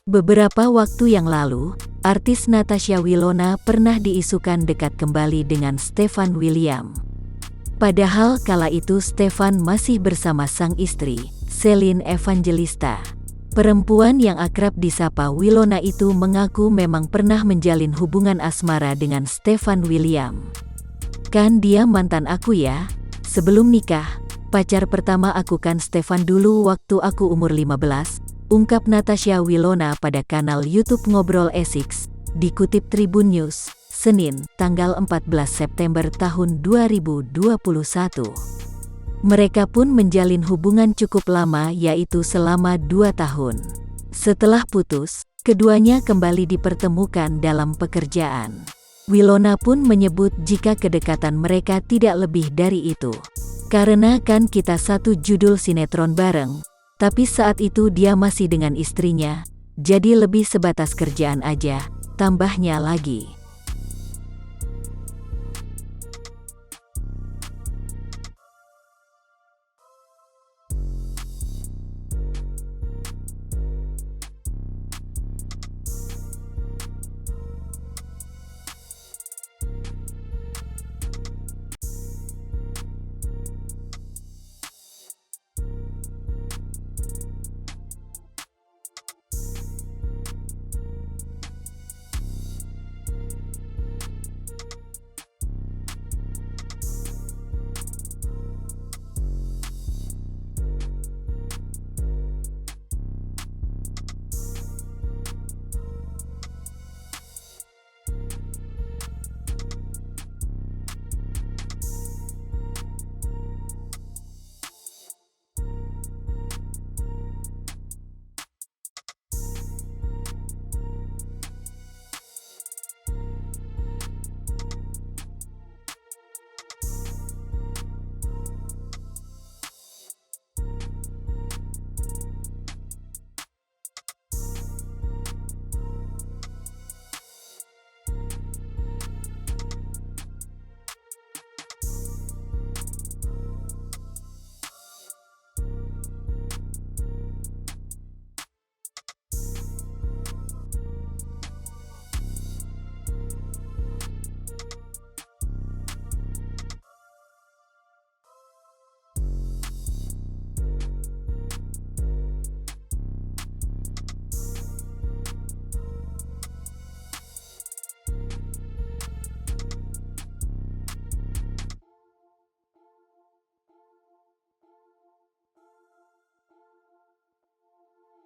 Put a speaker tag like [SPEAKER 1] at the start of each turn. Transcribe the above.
[SPEAKER 1] Beberapa waktu yang lalu, artis Natasha Wilona pernah diisukan dekat kembali dengan Stefan William. Padahal kala itu Stefan masih bersama sang istri, Celine Evangelista. Perempuan yang akrab disapa Wilona itu mengaku memang pernah menjalin hubungan asmara dengan Stefan William. "Kan dia mantan aku ya? Sebelum nikah, pacar pertama aku kan Stefan dulu waktu aku umur 15, ungkap Natasha Wilona pada kanal YouTube Ngobrol Esix, dikutip Tribun News, Senin, tanggal 14 September tahun 2021. Mereka pun menjalin hubungan cukup lama, yaitu selama 2 tahun. Setelah putus, keduanya kembali dipertemukan dalam pekerjaan. Wilona pun menyebut jika kedekatan mereka tidak lebih dari itu. "Karena kan kita satu judul sinetron bareng, tapi saat itu dia masih dengan istrinya, jadi lebih sebatas kerjaan aja," tambahnya lagi.